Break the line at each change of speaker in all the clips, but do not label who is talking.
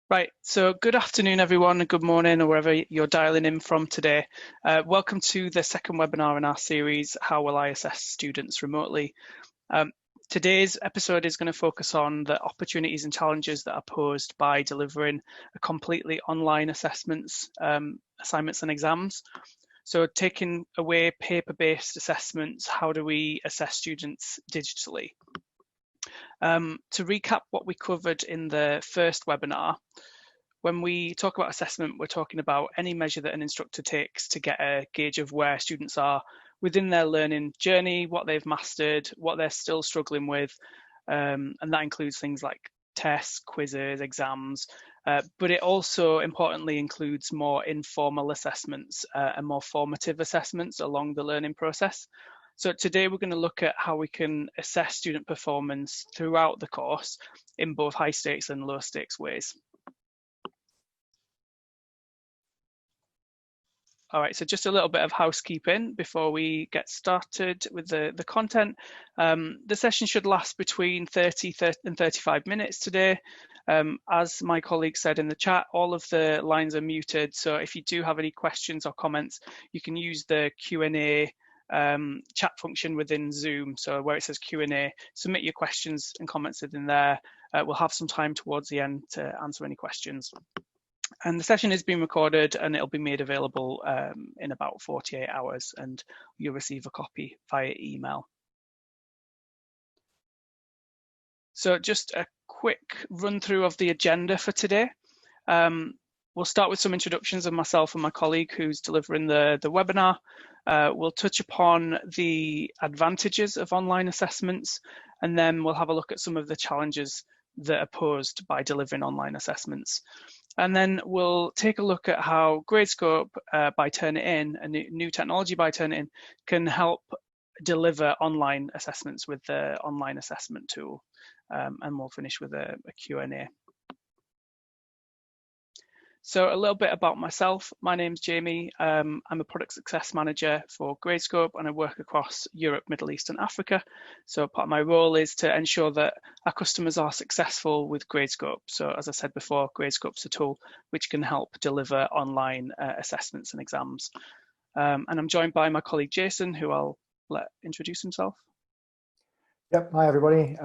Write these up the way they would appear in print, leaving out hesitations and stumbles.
Right, so good afternoon everyone, and good morning or wherever you're dialing in from today. Welcome to the second webinar in our series, How Will I Assess Students Remotely? Today's episode is going to focus on the opportunities and challenges that are posed by delivering a completely online assignments and exams. So taking away paper-based assessments, how do we assess students digitally? To recap what we covered in the first webinar, when we talk about assessment, we're talking about any measure that an instructor takes to get a gauge of where students are within their learning journey, what they've mastered, what they're still struggling with, and that includes things like tests, quizzes, exams, but it also importantly includes more informal assessments and more formative assessments along the learning process. So today we're going to look at how we can assess student performance throughout the course in both high stakes and low stakes ways. All right, so just a little bit of housekeeping before we get started with the content. The session should last between 30 and 35 minutes today. As my colleague said in the chat, all of the lines are muted. So if you do have any questions or comments, you can use the Q&A chat function within Zoom. So where it says Q&A, submit your questions and comments within there. We'll have some time towards the end to answer any questions. And the session is being recorded and it'll be made available in about 48 hours, and you'll receive a copy via email. So just a quick run through of the agenda for today. We'll start with some introductions of myself and my colleague who's delivering the webinar. We'll touch upon the advantages of online assessments, and then we'll have a look at some of the challenges that are posed by delivering online assessments. And then we'll take a look at how Gradescope by Turnitin, a new technology by Turnitin, can help deliver online assessments with the online assessment tool. And we'll finish with a Q&A. So a little bit about myself. My name's Jamie. I'm a product success manager for Gradescope, and I work across Europe, Middle East and Africa. So part of my role is to ensure that our customers are successful with Gradescope. So as I said before, Gradescope's a tool which can help deliver online assessments and exams. And I'm joined by my colleague Jason, who I'll let introduce himself.
Yep, hi everybody.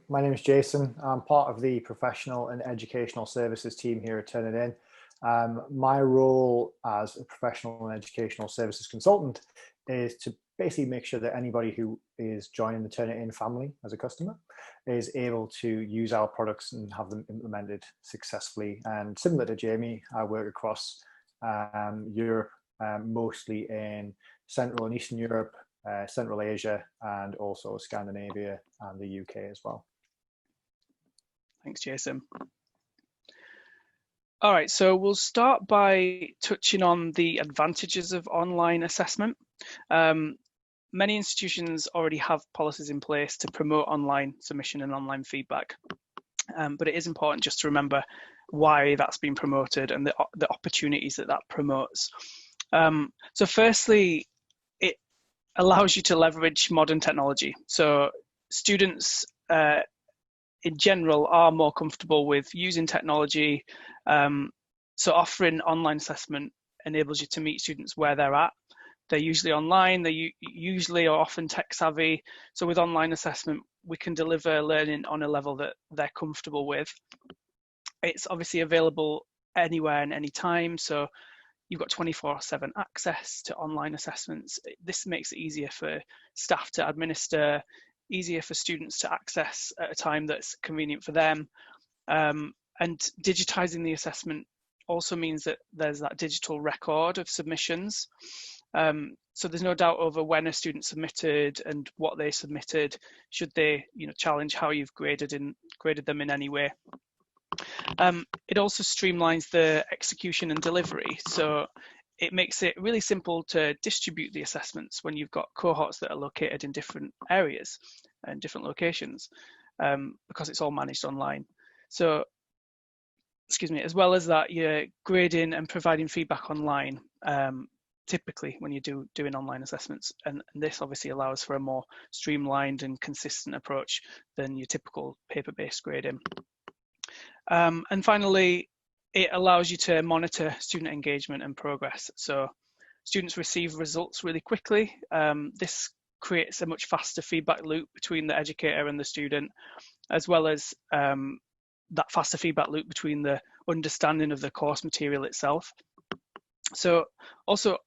My name is Jason. I'm part of the professional and educational services team here at Turnitin. My role as a professional and educational services consultant is to basically make sure that anybody who is joining the Turnitin family as a customer is able to use our products and have them implemented successfully. And similar to Jamie, I work across Europe, mostly in Central and Eastern Europe, Central Asia, and also Scandinavia and the UK as well.
Thanks, Jason. All right, so we'll start by touching on the advantages of online assessment. Many institutions already have policies in place to promote online submission and online feedback, but it is important just to remember why that's been promoted and the opportunities that that promotes. So firstly, it allows you to leverage modern technology. So students in general are more comfortable with using technology. So offering online assessment enables you to meet students where they're at. They're usually online, they usually are often tech savvy. So with online assessment, we can deliver learning on a level that they're comfortable with. It's obviously available anywhere and anytime. So you've got 24/7 access to online assessments. This makes it easier for staff to administer, easier for students to access at a time that's convenient for them. And digitizing the assessment also means that there's that digital record of submissions. So there's no doubt over when a student submitted and what they submitted, should they challenge how you've graded them in any way. It also streamlines the execution and delivery. So it makes it really simple to distribute the assessments when you've got cohorts that are located in different areas and different locations, because it's all managed online. So, as well as that, you're grading and providing feedback online, typically when you're doing online assessments. And this obviously allows for a more streamlined and consistent approach than your typical paper-based grading. And finally, it allows you to monitor student engagement and progress. So students receive results really quickly. This creates a much faster feedback loop between the educator and the student, as well as that faster feedback loop between the understanding of the course material itself. So also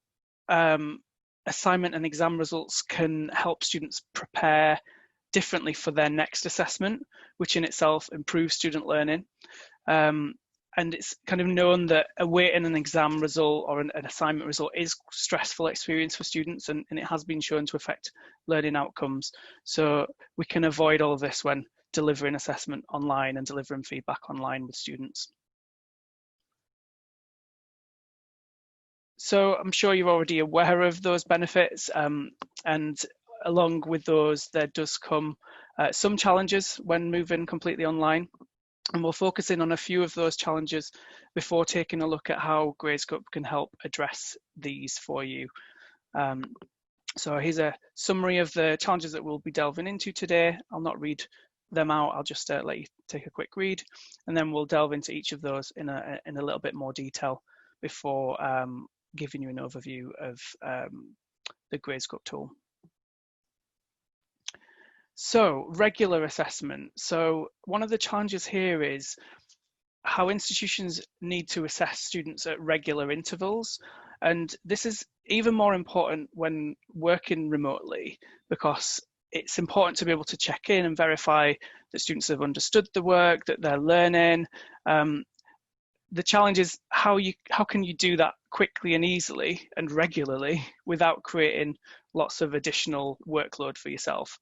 assignment and exam results can help students prepare differently for their next assessment, which in itself improves student learning. And it's kind of known that awaiting an exam result or an assignment result is a stressful experience for students, and it has been shown to affect learning outcomes. So we can avoid all of this when delivering assessment online and delivering feedback online with students. So I'm sure you're already aware of those benefits, and along with those, there does come some challenges when moving completely online. And we'll focus in on a few of those challenges before taking a look at how Gradescope can help address these for you. So here's a summary of the challenges that we'll be delving into today. I'll not read them out, I'll just let you take a quick read, and then we'll delve into each of those in a little bit more detail before giving you an overview of the Gradescope tool. So regular assessment. So one of the challenges here is how institutions need to assess students at regular intervals. And this is even more important when working remotely, because it's important to be able to check in and verify that students have understood the work, that they're learning. The challenge is how can you do that quickly and easily and regularly without creating lots of additional workload for yourself.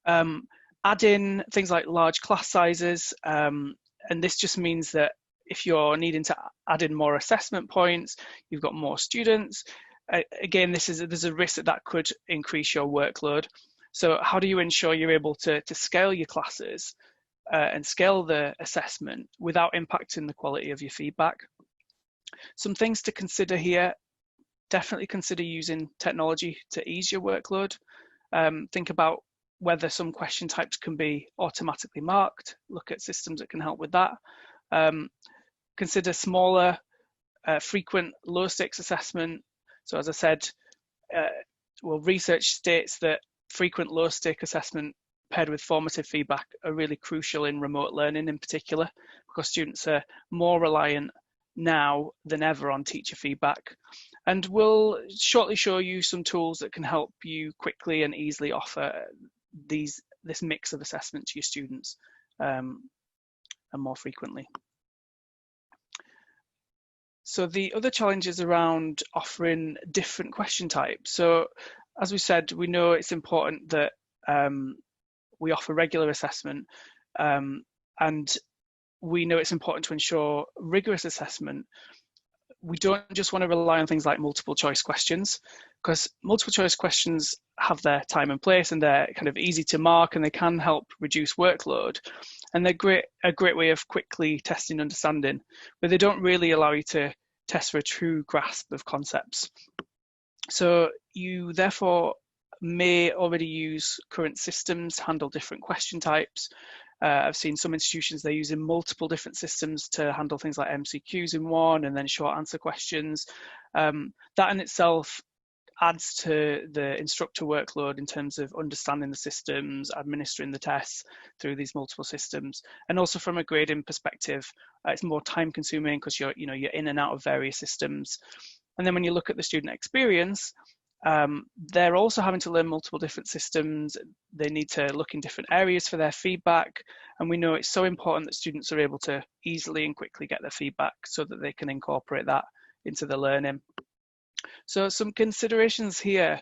Add in things like large class sizes, and this just means that if you're needing to add in more assessment points, you've got more students. Again, there's a risk that could increase your workload. So how do you ensure you're able to scale your classes and scale the assessment without impacting the quality of your feedback? Some things to consider here: definitely consider using technology to ease your workload. Think about whether some question types can be automatically marked. Look at systems that can help with that. Consider smaller, frequent, low stakes assessment. So as I said, research states that frequent low stake assessment paired with formative feedback are really crucial in remote learning in particular, because students are more reliant now than ever on teacher feedback. And we'll shortly show you some tools that can help you quickly and easily offer this mix of assessment to your students and more frequently. So the other challenge is around offering different question types. So as we said, we know it's important that we offer regular assessment, and we know it's important to ensure rigorous assessment. We don't just want to rely on things like multiple choice questions, because multiple choice questions have their time and place, and they're kind of easy to mark, and they can help reduce workload, and they're a great way of quickly testing understanding, but they don't really allow you to test for a true grasp of concepts. So you therefore may already use current systems to handle different question types. I've seen some institutions, they're using multiple different systems to handle things like MCQs in one and then short answer questions. That in itself adds to the instructor workload in terms of understanding the systems, administering the tests through these multiple systems. And also from a grading perspective, it's more time consuming because you're in and out of various systems. And then when you look at the student experience, they're also having to learn multiple different systems. They need to look in different areas for their feedback. And we know it's so important that students are able to easily and quickly get their feedback so that they can incorporate that into the learning. So some considerations here: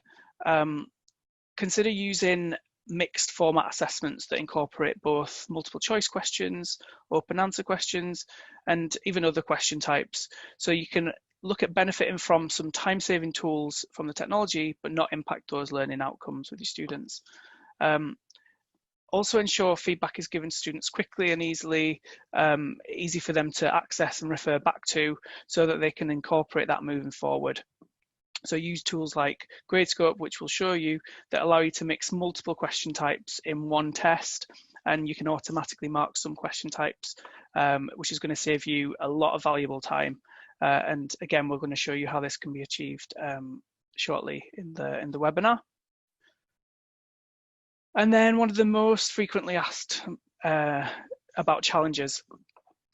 consider using mixed format assessments that incorporate both multiple choice questions, open answer questions, and even other question types. So you can look at benefiting from some time-saving tools from the technology, but not impact those learning outcomes with your students. Also ensure feedback is given to students quickly and easily, easy for them to access and refer back to, so that they can incorporate that moving forward. So use tools like Gradescope, which will show you, that allow you to mix multiple question types in one test, and you can automatically mark some question types, which is going to save you a lot of valuable time. And again, we're going to show you how this can be achieved shortly in the webinar. And then one of the most frequently asked about challenges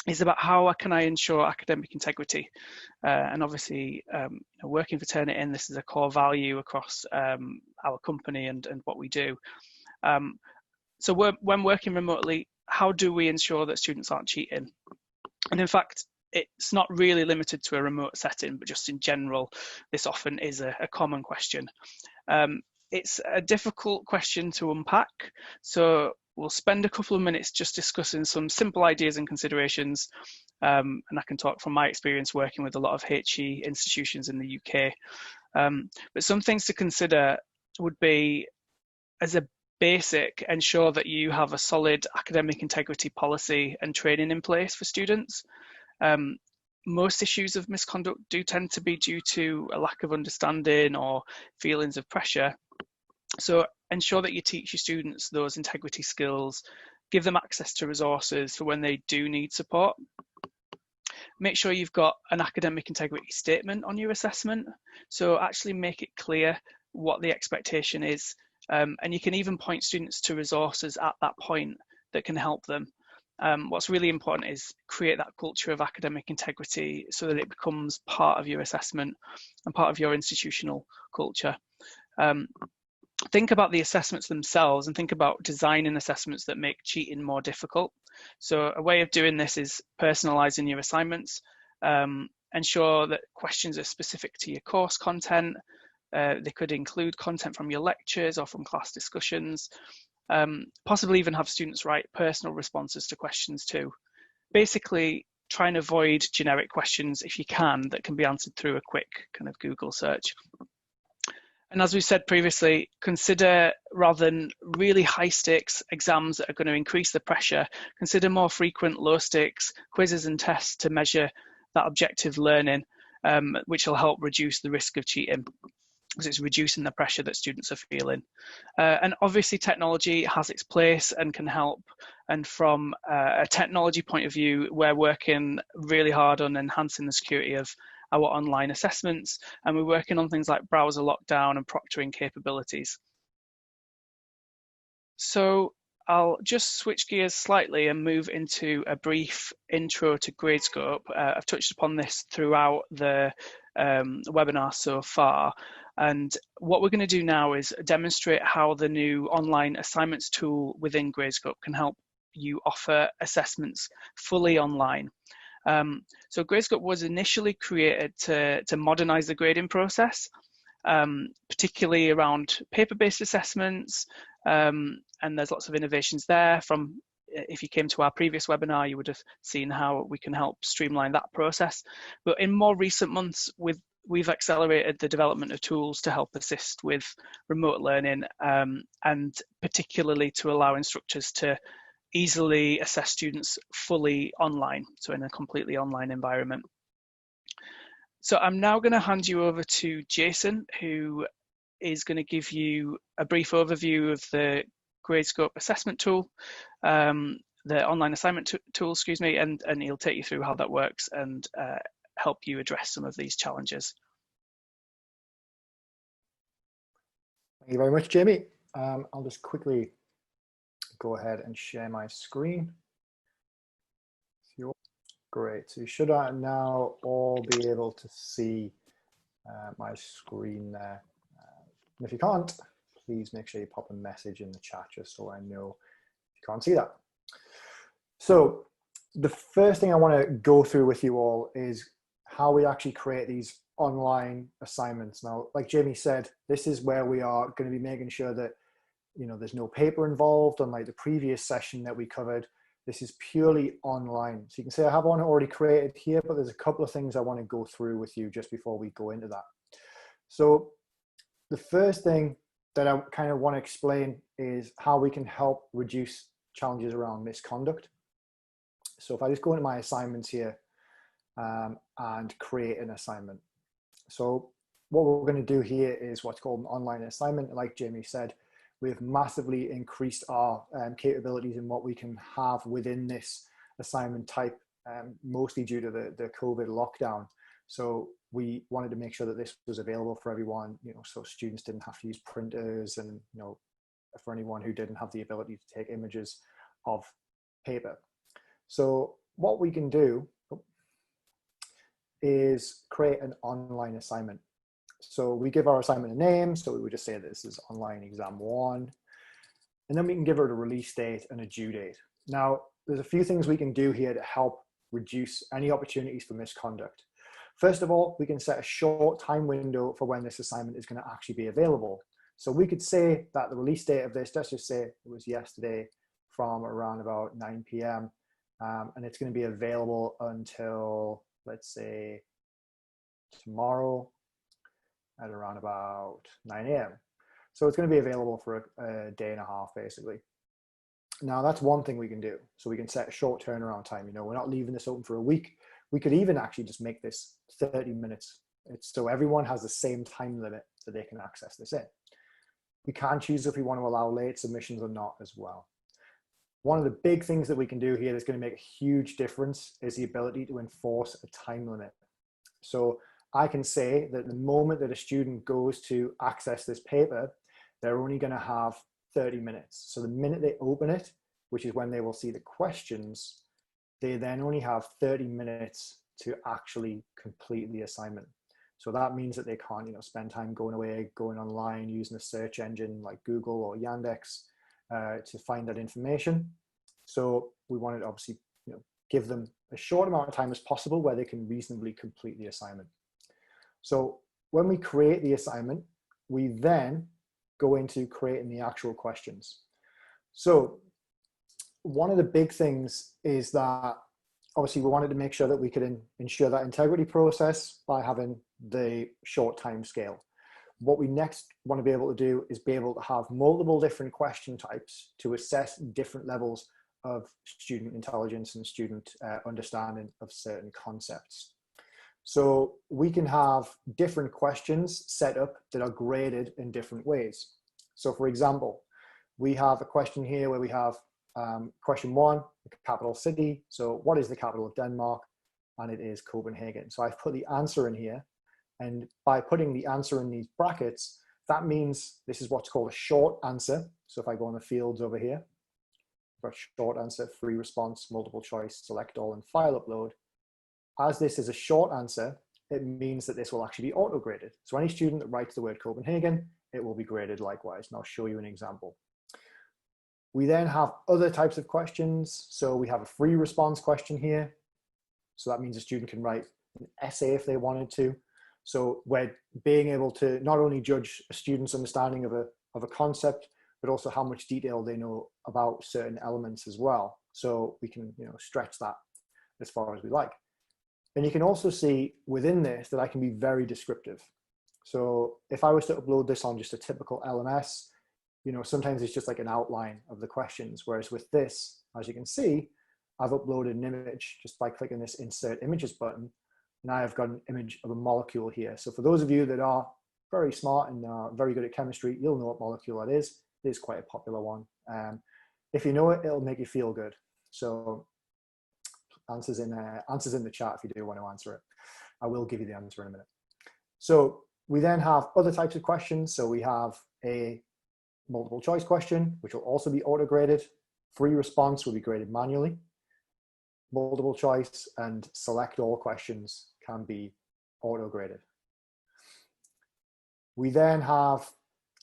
is about how can I ensure academic integrity? And obviously, working for Turnitin, this is a core value across our company and what we do. So when working remotely, how do we ensure that students aren't cheating? And in fact, it's not really limited to a remote setting, but just in general, this often is a common question. It's a difficult question to unpack, so we'll spend a couple of minutes just discussing some simple ideas and considerations, and I can talk from my experience working with a lot of HE institutions in the UK. But some things to consider would be, as a basic, ensure that you have a solid academic integrity policy and training in place for students. Most issues of misconduct do tend to be due to a lack of understanding or feelings of pressure. So ensure that you teach your students those integrity skills, give them access to resources for when they do need support. Make sure you've got an academic integrity statement on your assessment. So actually make it clear what the expectation is. And you can even point students to resources at that point that can help them. What's really important is create that culture of academic integrity so that it becomes part of your assessment and part of your institutional culture. Think about the assessments themselves and think about designing assessments that make cheating more difficult. So a way of doing this is personalizing your assignments. Ensure that questions are specific to your course content. They could include content from your lectures or from class discussions. Possibly even have students write personal responses to questions too. Basically, try and avoid generic questions if you can that can be answered through a quick kind of Google search. And as we said previously, consider, rather than really high stakes exams that are going to increase the pressure, consider more frequent low stakes quizzes and tests to measure that objective learning, which will help reduce the risk of cheating, because it's reducing the pressure that students are feeling. And obviously technology has its place and can help. And from a technology point of view, we're working really hard on enhancing the security of our online assessments, and we're working on things like browser lockdown and proctoring capabilities. So I'll just switch gears slightly and move into a brief intro to Gradescope. I've touched upon this throughout the webinar so far. And what we're going to do now is demonstrate how the new online assignments tool within Gradescope can help you offer assessments fully online. So Gradescope was initially created to modernize the grading process, particularly around paper-based assessments, and there's lots of innovations there. From, if you came to our previous webinar, you would have seen how we can help streamline that process. But in more recent months, we've accelerated the development of tools to help assist with remote learning, and particularly to allow instructors to easily assess students fully online, so in a completely online environment. So I'm now going to hand you over to Jason, who is going to give you a brief overview of the Gradescope assessment tool, the online assignment tool, excuse me, and he'll take you through how that works and help you address some of these challenges.
Thank you very much, Jamie. I'll just quickly go ahead and share my screen. Great, so you should now all be able to see my screen there. And if you can't, please make sure you pop a message in the chat just so I know if you can't see that. So the first thing I want to go through with you all is how we actually create these online assignments. Now, like Jamie said, this is where we are going to be making sure that there's no paper involved, unlike the previous session that we covered. This is purely online. So you can say I have one already created here, but there's a couple of things I want to go through with you just before we go into that. So the first thing that I kind of want to explain is how we can help reduce challenges around misconduct. So if I just go into my assignments here and create an assignment. So what we're going to do here is what's called an online assignment. Like Jamie said, we've massively increased our capabilities in what we can have within this assignment type, mostly due to the COVID lockdown. So we wanted to make sure that this was available for everyone, so students didn't have to use printers, and for anyone who didn't have the ability to take images of paper. So what we can do is create an online assignment. So we give our assignment a name. So we would just say this is online exam 1. And then we can give it a release date and a due date. Now, there's a few things we can do here to help reduce any opportunities for misconduct. First of all, we can set a short time window for when this assignment is going to actually be available. So we could say that the release date of this, let's just say it was yesterday from around about 9 p.m. And it's going to be available until, let's say, tomorrow at around about 9 a.m. So it's going to be available for a day and a half, basically. Now, that's one thing we can do. So we can set a short turnaround time. We're not leaving this open for a week. We could even actually just make this 30 minutes. So everyone has the same time limit that they can access this in. We can choose if we want to allow late submissions or not as well. One of the big things that we can do here that's going to make a huge difference is the ability to enforce a time limit. So I can say that the moment that a student goes to access this paper, they're only going to have 30 minutes. So the minute they open it, which is when they will see the questions, they then only have 30 minutes to actually complete the assignment. So that means that they can't, spend time going away, going online, using a search engine like Google or Yandex to find that information. So we wanted to obviously, give them a short amount of time as possible where they can reasonably complete the assignment. So when we create the assignment, we then go into creating the actual questions. So one of the big things is that obviously we wanted to make sure that we could ensure that integrity process by having the short time scale. What we next want to be able to do is be able to have multiple different question types to assess different levels of student intelligence and student understanding of certain concepts. So we can have different questions set up that are graded in different ways. So for example, we have a question here where we have question 1, the capital city. So what is the capital of Denmark? And it is Copenhagen. So I've put the answer in here. And by putting the answer in these brackets, that means this is what's called a short answer. So if I go on the fields over here, for short answer, free response, multiple choice, select all, and file upload. As this is a short answer, it means that this will actually be auto-graded. So any student that writes the word Copenhagen, it will be graded likewise. And I'll show you an example. We then have other types of questions. So we have a free response question here. So that means a student can write an essay if they wanted to. So we're being able to not only judge a student's understanding of a concept, but also how much detail they know about certain elements as well. So we can stretch that as far as we like. And you can also see within this that I can be very descriptive. So if I was to upload this on just a typical LMS, sometimes it's just like an outline of the questions. Whereas with this, as you can see, I've uploaded an image just by clicking this insert images button. And I have got an image of a molecule here. So for those of you that are very smart and very good at chemistry, you'll know what molecule that is. It is quite a popular one. If you know it, it'll make you feel good. So answers in the chat if you do want to answer it. I will give you the answer in a minute. So we then have other types of questions. So we have a multiple choice question, which will also be auto-graded. Free response will be graded manually. Multiple choice and select all questions can be auto-graded. We then have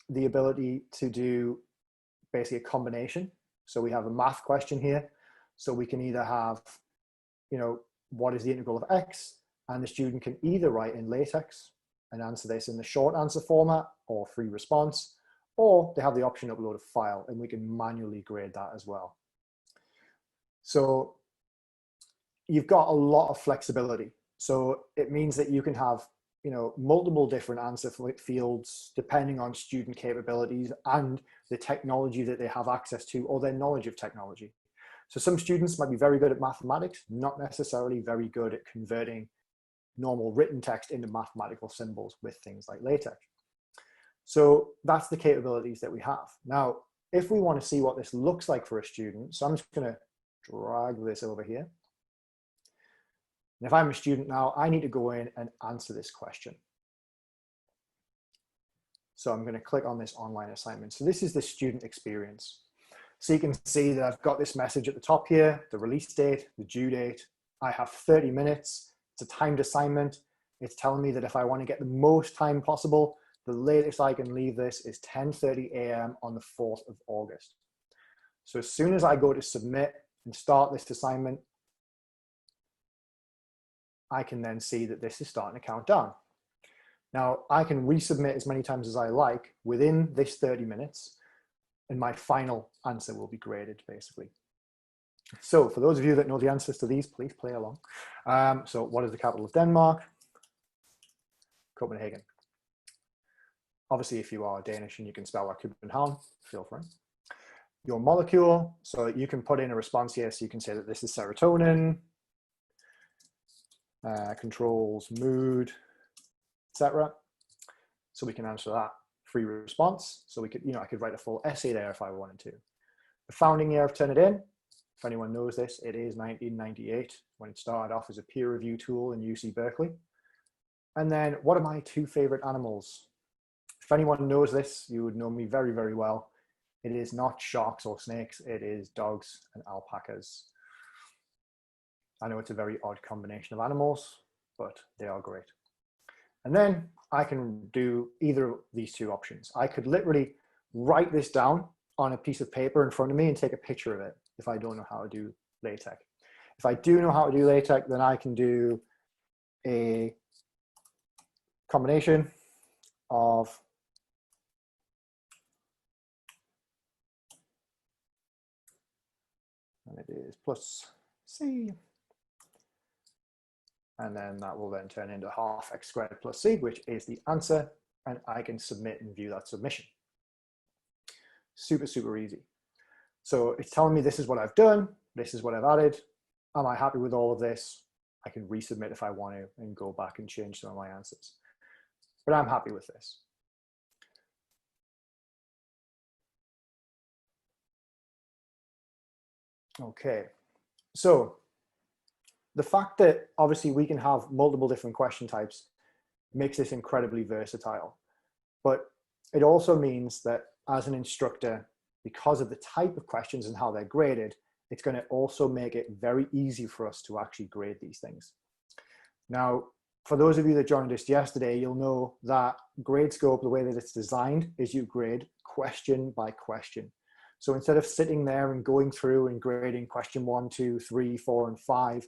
the ability to do basically a combination. So we have a math question here. So we can either have, what is the integral of x? And the student can either write in LaTeX and answer this in the short answer format or free response, or they have the option to upload a file and we can manually grade that as well. So you've got a lot of flexibility. So it means that you can have multiple different answer fields depending on student capabilities and the technology that they have access to or their knowledge of technology. So some students might be very good at mathematics, not necessarily very good at converting normal written text into mathematical symbols with things like LaTeX. So that's the capabilities that we have. Now, if we want to see what this looks like for a student, so I'm just going to drag this over here. And if I'm a student now, I need to go in and answer this question. So I'm going to click on this online assignment. So this is the student experience. So you can see that I've got this message at the top here, the release date, the due date. I have 30 minutes. It's a timed assignment. It's telling me that if I want to get the most time possible, the latest I can leave this is 10:30 a.m. on the 4th of August. So as soon as I go to submit and start this assignment, I can then see that this is starting to count down. Now, I can resubmit as many times as I like within this 30 minutes, and my final answer will be graded, basically. So for those of you that know the answers to these, please play along. So what is the capital of Denmark? Copenhagen. Obviously, if you are Danish and you can spell like Copenhagen, feel free. Your molecule, so you can put in a response here, so you can say that this is serotonin, controls mood, etc. So we can answer that free response. So we could, I could write a full essay there if I wanted to. The founding year of Turnitin, if anyone knows this, it is 1998 when it started off as a peer review tool in UC Berkeley. And then what are my two favorite animals? If anyone knows this, you would know me very, very well. It is not sharks or snakes, it is dogs and alpacas. I know it's a very odd combination of animals, but they are great. And then I can do either of these two options. I could literally write this down on a piece of paper in front of me and take a picture of it if I don't know how to do LaTeX. If I do know how to do LaTeX, then I can do a combination of and it is plus C. And then that will then turn into half x squared plus C, which is the answer. And I can submit and view that submission. Super, super easy. So it's telling me this is what I've done. This is what I've added. Am I happy with all of this? I can resubmit if I want to and go back and change some of my answers. But I'm happy with this. Okay, so the fact that obviously we can have multiple different question types makes this incredibly versatile. But it also means that as an instructor, because of the type of questions and how they're graded, it's going to also make it very easy for us to actually grade these things. Now, for those of you that joined us yesterday, you'll know that Gradescope, the way that it's designed, is you grade question by question. So instead of sitting there and going through and grading question 1, 2, 3, 4, and 5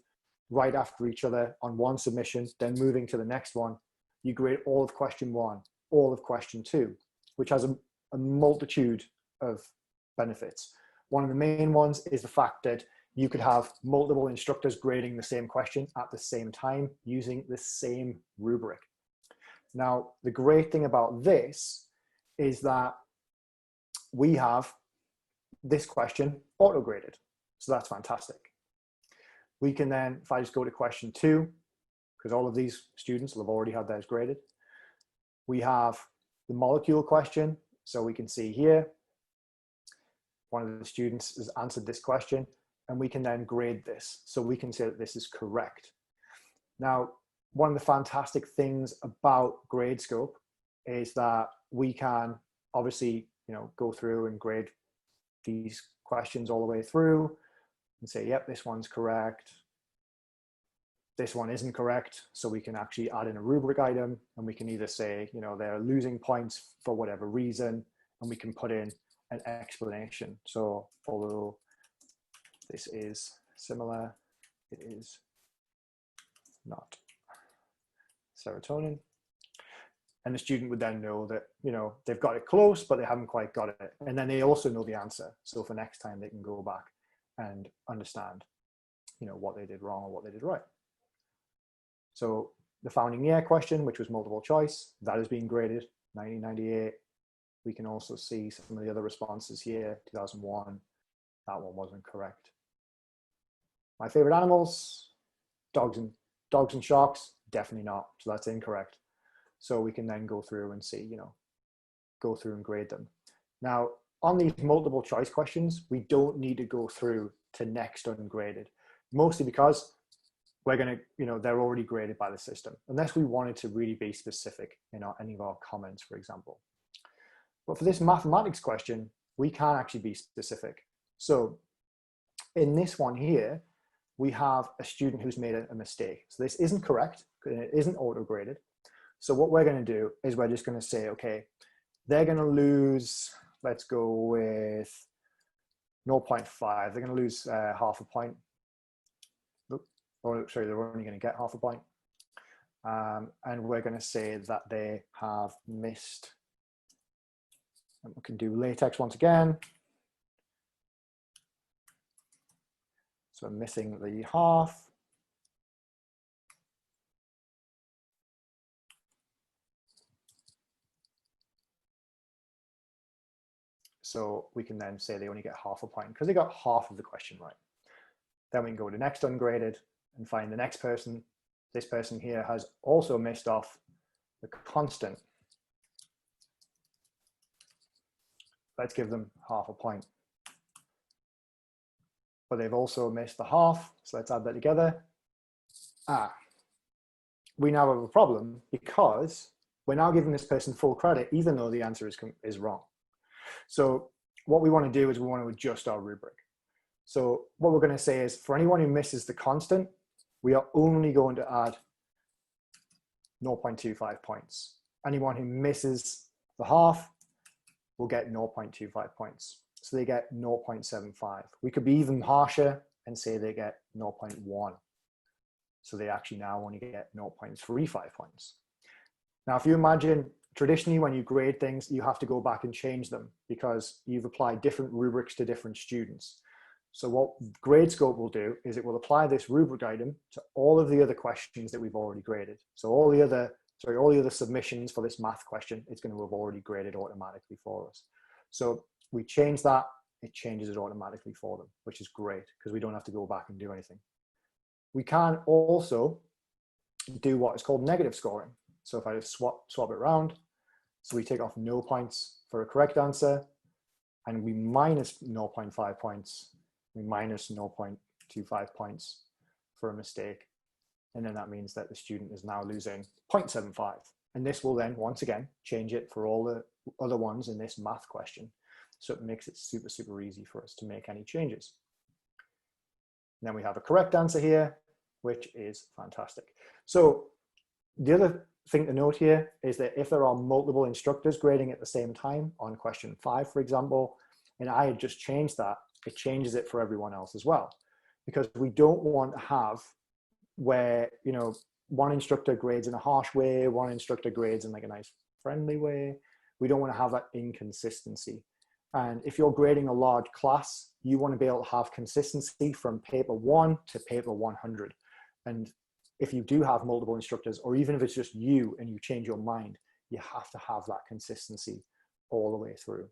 right after each other on one submission, then moving to the next one, you grade all of question 1, all of question 2, which has a multitude of benefits. One of the main ones is the fact that you could have multiple instructors grading the same question at the same time using the same rubric. Now, the great thing about this is that we have this question auto-graded. So that's fantastic. We can then, if I just go to question 2, because all of these students will have already had theirs graded, we have the molecule question. So we can see here, one of the students has answered this question, and we can then grade this. So we can say that this is correct. Now, one of the fantastic things about Gradescope is that we can obviously, go through and grade these questions all the way through and say, yep, this one's correct. This one isn't correct. So we can actually add in a rubric item, and we can either say, they're losing points for whatever reason, and we can put in an explanation. So although this is similar, it is not serotonin. And the student would then know that, they've got it close, but they haven't quite got it. And then they also know the answer. So for next time, they can go back and understand, what they did wrong or what they did right. So the founding year question, which was multiple choice, that is being graded, 1998. We can also see some of the other responses here, 2001. That one wasn't correct. My favorite animals, dogs and sharks, Definitely not. So that's incorrect. So we can then go through and see, go through and grade them. Now, on these multiple choice questions, we don't need to go through to next ungraded, mostly because we're going to, they're already graded by the system, unless we wanted to really be specific in any of our comments, for example. But for this mathematics question, we can actually be specific. So in this one here, we have a student who's made a mistake. So this isn't correct, and it isn't auto-graded. So what we're going to do is we're just going to say, okay, they're going to lose, let's go with 0.5. They're going to lose half a point. Or sorry, they're only going to get half a point. And we're going to say that they have missed, and we can do latex once again. So I'm missing the half. So we can then say they only get half a point because they got half of the question right. Then we can go to next ungraded and find the next person. This person here has also missed off the constant. Let's give them half a point. But they've also missed the half, so let's add that together. We now have a problem because we're now giving this person full credit, even though the answer is wrong. So what we want to do is we want to adjust our rubric. So what we're going to say is for anyone who misses the constant, we are only going to add 0.25 points. Anyone who misses the half will get 0.25 points. So they get 0.75. We could be even harsher and say they get 0.1. So they actually now only get 0.35 points. Now, if you imagine traditionally when you grade things, you have to go back and change them because you've applied different rubrics to different students. So what Gradescope will do is it will apply this rubric item to all of the other questions that we've already graded. So all the other submissions for this math question, it's going to have already graded automatically for us. So we change that, it changes it automatically for them, which is great because we don't have to go back and do anything. We can also do what is called negative scoring. So if I just swap it around, so we take off no points for a correct answer, and we minus 0.5 points, we minus 0.25 points for a mistake. And then that means that the student is now losing 0.75. And this will then, once again, change it for all the other ones in this math question. So it makes it super, super easy for us to make any changes. And then we have a correct answer here, which is fantastic. So the other thing to note here is that if there are multiple instructors grading at the same time on question 5, for example, and I had just changed that, it changes it for everyone else as well. Because we don't want to have where, one instructor grades in a harsh way, one instructor grades in like a nice friendly way. We don't want to have that inconsistency. And if you're grading a large class, you want to be able to have consistency from paper 1 to paper 100. And if you do have multiple instructors, or even if it's just you and you change your mind, you have to have that consistency all the way through.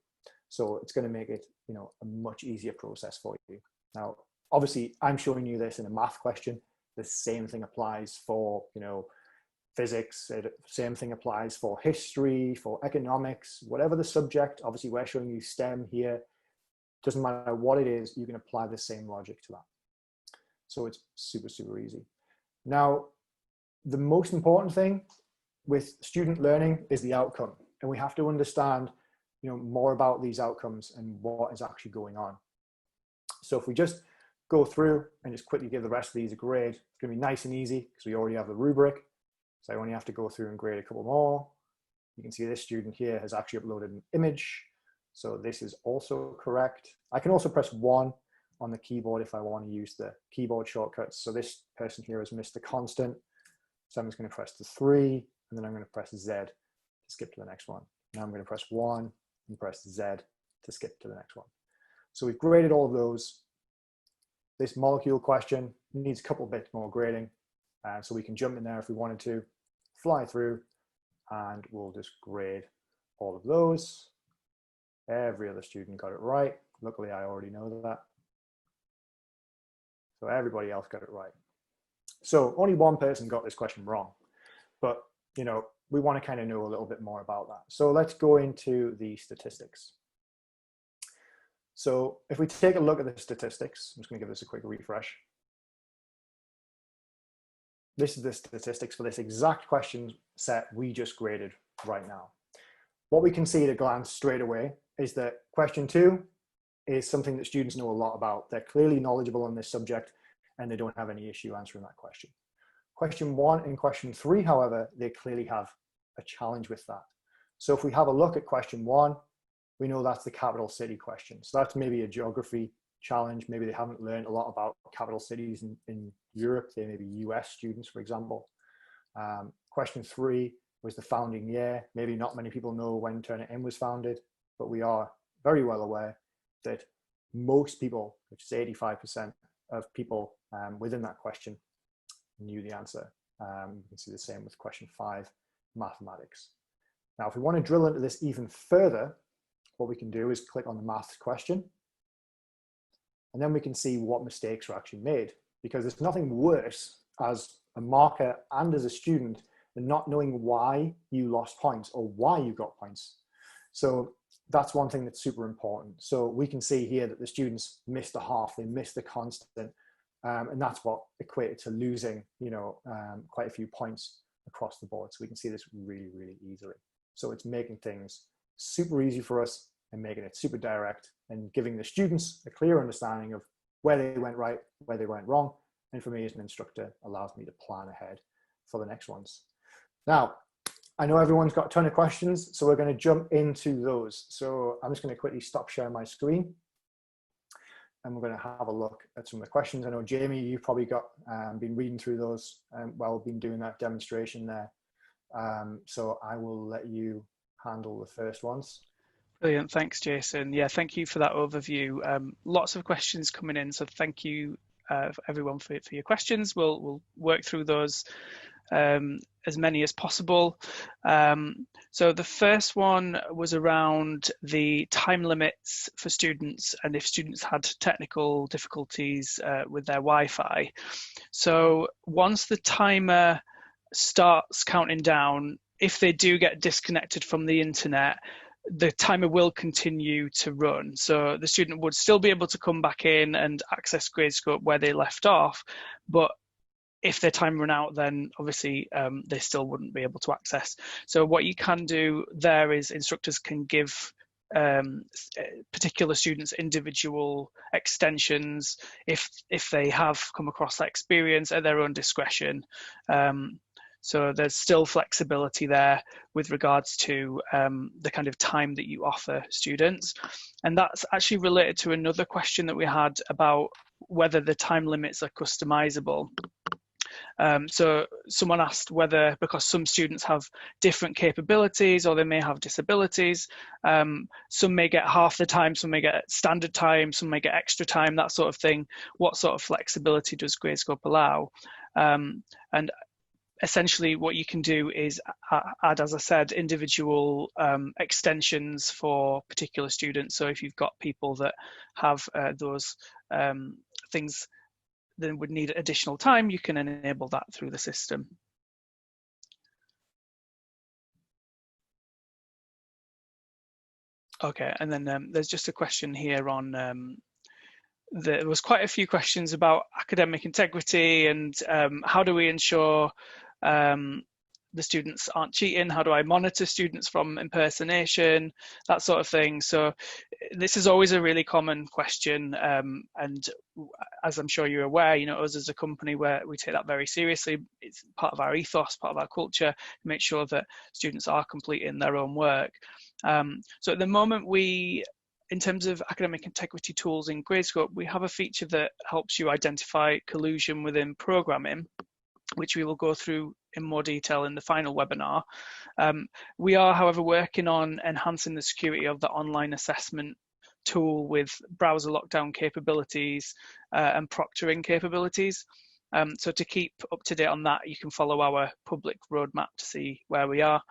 So it's going to make it, a much easier process for you. Now, obviously, I'm showing you this in a math question. The same thing applies for, physics. Same thing applies for history, for economics, whatever the subject. Obviously, we're showing you STEM here. Doesn't matter what it is, you can apply the same logic to that. So it's super, super easy. Now, the most important thing with student learning is the outcome. And we have to understand, more about these outcomes and what is actually going on. So if we just go through and just quickly give the rest of these a grade, it's going to be nice and easy because we already have the rubric. So I only have to go through and grade a couple more. You can see this student here has actually uploaded an image. So this is also correct. I can also press 1 on the keyboard if I want to use the keyboard shortcuts. So this person here has missed the constant. So I'm just going to press the 3, and then I'm going to press Z to skip to the next one. Now I'm going to press 1 and press Z to skip to the next one. So we've graded all of those. This molecule question needs a couple bits more grading. So we can jump in there if we wanted to, fly through, and we'll just grade all of those. Every other student got it right. Luckily, I already know that. So everybody else got it right. So only one person got this question wrong. but you know, we want to kind of know a little bit more about that. So let's go into the statistics. So if we take a look at the statistics, I'm just going to give this a quick refresh. This is the statistics for this exact question set we just graded right now. What we can see at a glance straight away is that question 2 is something that students know a lot about. They're clearly knowledgeable on this subject and they don't have any issue answering that question. Question 1 and question 3, however, they clearly have a challenge with that. So if we have a look at question 1, we know that's the capital city question. So that's maybe a geography challenge. Maybe they haven't learned a lot about capital cities in Europe. They may be US students, for example. Question 3 was the founding year. Maybe not many people know when Turnitin was founded, but we are very well aware that most people, which is 85% of people within that question, knew the answer. You can see the same with question 5, mathematics. Now, if we want to drill into this even further, what we can do is click on the maths question, and then we can see what mistakes were actually made, because there's nothing worse as a marker and as a student than not knowing why you lost points or why you got points. So that's one thing that's super important. So we can see here that the students missed a half, they missed the constant, and that's what equated to losing, you know, quite a few points across the board. So we can see this really, really easily. So it's making things super easy for us and making it super direct and giving the students a clear understanding of where they went right, where they went wrong. And for me as an instructor, allows me to plan ahead for the next ones. Now, I know everyone's got a ton of questions, so we're going to jump into those. So I'm just going to quickly stop sharing my screen and we're going to have a look at some of the questions. I know, Jamie, you've probably got been reading through those while we've been doing that demonstration there. So I will let you handle the first ones.
Brilliant, thanks, Jason. Yeah, thank you for that overview. Lots of questions coming in, so thank you everyone for your questions. We'll work through those, as many as possible. So the first one was around the time limits for students and if students had technical difficulties with their Wi-Fi. So once the timer starts counting down, if they do get disconnected from the internet, the timer will continue to run. So the student would still be able to come back in and access Gradescope where they left off, but if their time run out, then obviously they still wouldn't be able to access. So what you can do there is instructors can give particular students individual extensions if they have come across that experience at their own discretion. So there's still flexibility there with regards to the kind of time that you offer students. And that's actually related to another question that we had about whether the time limits are customizable. So someone asked whether, because some students have different capabilities or they may have disabilities, some may get half the time, some may get standard time, some may get extra time, that sort of thing. What sort of flexibility does Gradescope allow? And essentially what you can do is add, as I said, individual extensions for particular students. So if you've got people that have those things that would need additional time, you can enable that through the system. Okay, and then there's just a question here on there was quite a few questions about academic integrity and how do we ensure the students aren't cheating? How do I monitor students from impersonation? That sort of thing. So this is always a really common question, and as I'm sure you're aware, you know, us as a company, where we take that very seriously. It's part of our ethos, part of our culture, to make sure that students are completing their own work. So at the moment, in terms of academic integrity tools in Gradescope, we have a feature that helps you identify collusion within programming, which we will go through in more detail in the final webinar. We are, however, working on enhancing the security of the online assessment tool with browser lockdown capabilities and proctoring capabilities. So to keep up to date on that, you can follow our public roadmap to see where we are.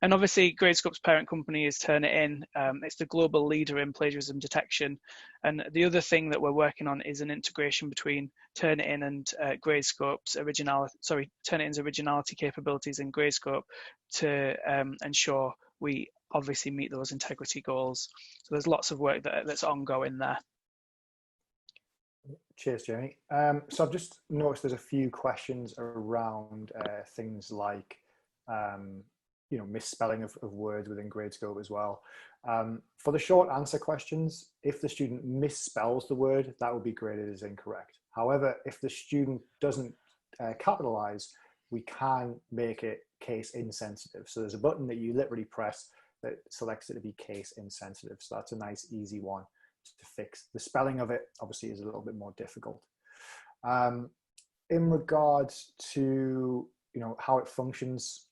And obviously, Gradescope's parent company is Turnitin. It's the global leader in plagiarism detection. And the other thing that we're working on is an integration between Turnitin and Turnitin's originality capabilities in Gradescope to ensure we obviously meet those integrity goals. So there's lots of work that's ongoing there.
Cheers, Jamie. So I've just noticed there's a few questions around things like, misspelling of words within Gradescope as well. For the short answer questions, if the student misspells the word, that would be graded as incorrect. However, if the student doesn't capitalize, we can make it case insensitive. So there's a button that you literally press that selects it to be case insensitive. So that's a nice, easy one to fix. The spelling of it obviously is a little bit more difficult. In regards to how it functions,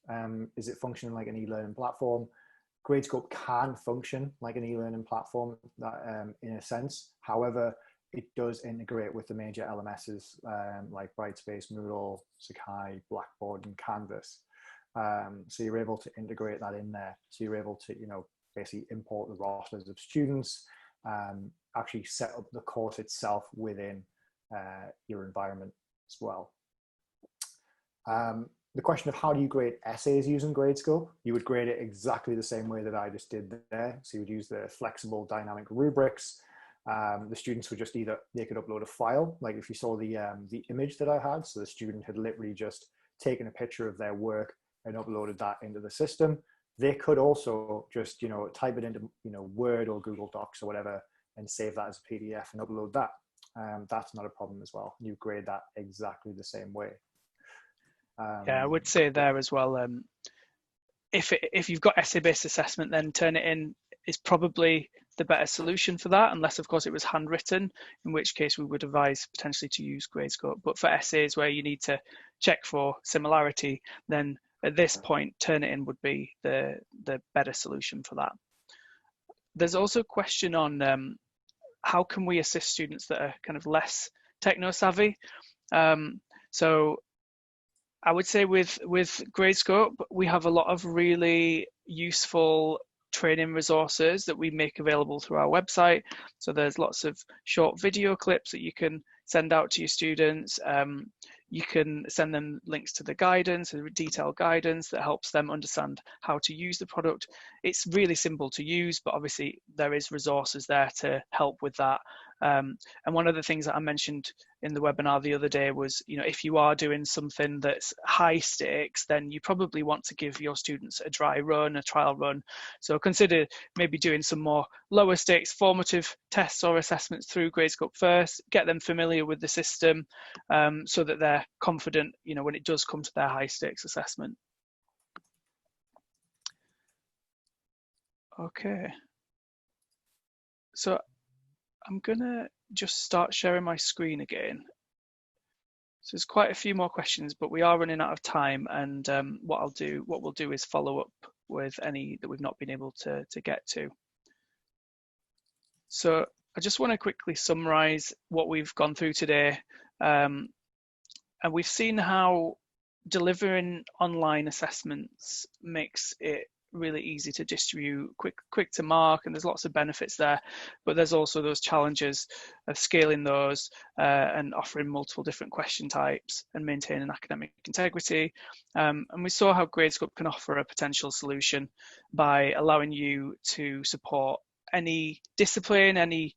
is it functioning like an e-learning platform? Gradescope can function like an e-learning platform in a sense. However, it does integrate with the major LMSs like Brightspace, Moodle, Sakai, Blackboard, and Canvas. So you're able to integrate that in there. So you're able to basically import the rosters of students, actually set up the course itself within your environment as well. The question of how do you grade essays using Gradescope? You would grade it exactly the same way that I just did there. So you would use the flexible dynamic rubrics. The students would just they could upload a file, like if you saw the image that I had. So the student had literally just taken a picture of their work and uploaded that into the system. They could also just type it into Word or Google Docs or whatever and save that as a PDF and upload that. That's not a problem as well. You grade that exactly the same way.
Yeah, I would say there as well. If you've got essay-based assessment, then Turnitin is probably the better solution for that, unless of course it was handwritten, in which case we would advise potentially to use Gradescope. But for essays where you need to check for similarity, then at this point Turnitin would be the better solution for that. There's also a question on how can we assist students that are kind of less techno-savvy. So I would say with Gradescope, we have a lot of really useful training resources that we make available through our website. So there's lots of short video clips that you can send out to your students. You can send them links to the guidance, the detailed guidance that helps them understand how to use the product. It's really simple to use, but obviously there is resources there to help with that. And one of the things that I mentioned in the webinar the other day was, if you are doing something that's high stakes, then you probably want to give your students a dry run, a trial run. So consider maybe doing some more lower stakes formative tests or assessments through Gradescope first, get them familiar with the system so that they're confident, when it does come to their high stakes assessment. Okay. So I'm gonna just start sharing my screen again. So there's quite a few more questions, but we are running out of time. And what we'll do is follow up with any that we've not been able to get to. So I just want to quickly summarize what we've gone through today. And we've seen how delivering online assessments makes it really easy to distribute, quick to mark, and there's lots of benefits there. But there's also those challenges of scaling those and offering multiple different question types and maintaining academic integrity. And we saw how Gradescope can offer a potential solution by allowing you to support any discipline, any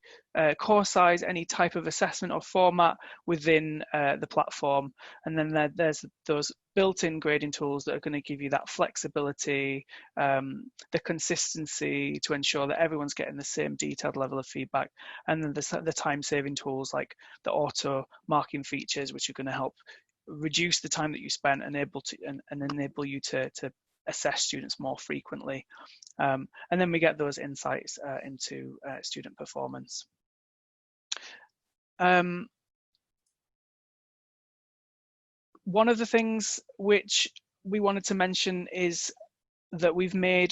course size, any type of assessment or format within the platform. And then there's those built-in grading tools that are going to give you that flexibility, the consistency to ensure that everyone's getting the same detailed level of feedback. And then the time-saving tools like the auto marking features, which are going to help reduce the time that you spend and enable you to assess students more frequently. And then we get those insights into student performance. One of the things which we wanted to mention is that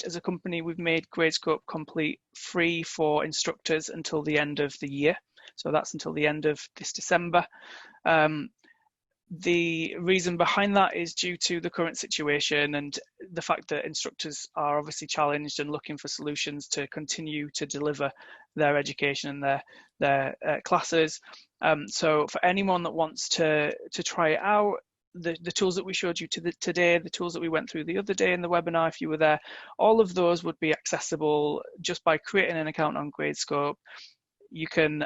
as a company, we've made Gradescope Complete free for instructors until the end of the year. So that's until the end of this December. The reason behind that is due to the current situation, and the fact that instructors are obviously challenged and looking for solutions to continue to deliver their education and their classes. So for anyone that wants to try it out, the tools that we showed you today, the tools that we went through the other day in the webinar, if you were there, all of those would be accessible just by creating an account on Gradescope. You can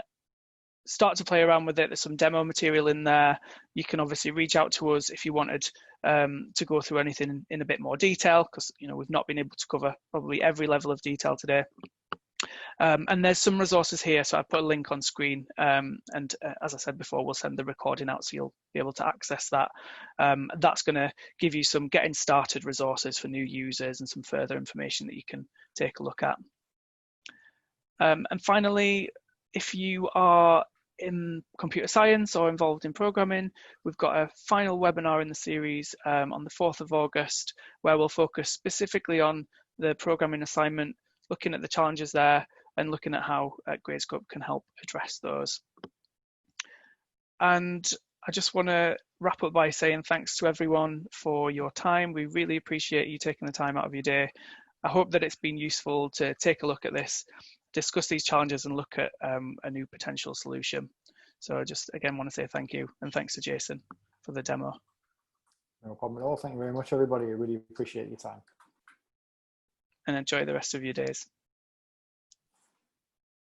start to play around with it. There's some demo material in there. You can obviously reach out to us if you wanted to go through anything in a bit more detail, because we've not been able to cover probably every level of detail today. And there's some resources here, so I put a link on screen, and as I said before, we'll send the recording out so you'll be able to access that. That's going to give you some getting started resources for new users and some further information that you can take a look at. And finally, if you are in computer science or involved in programming, we've got a final webinar in the series on the 4th of August, where we'll focus specifically on the programming assignment, looking at the challenges there and looking at how Gradescope can help address those. And I just want to wrap up by saying thanks to everyone for your time. We really appreciate you taking the time out of your day. I hope that it's been useful to take a look at this, discuss these challenges and look at a new potential solution. So I just again want to say thank you, and thanks to Jason for the demo.
No problem at all. Thank you very much, everybody. I really appreciate your time.
And enjoy the rest of your days.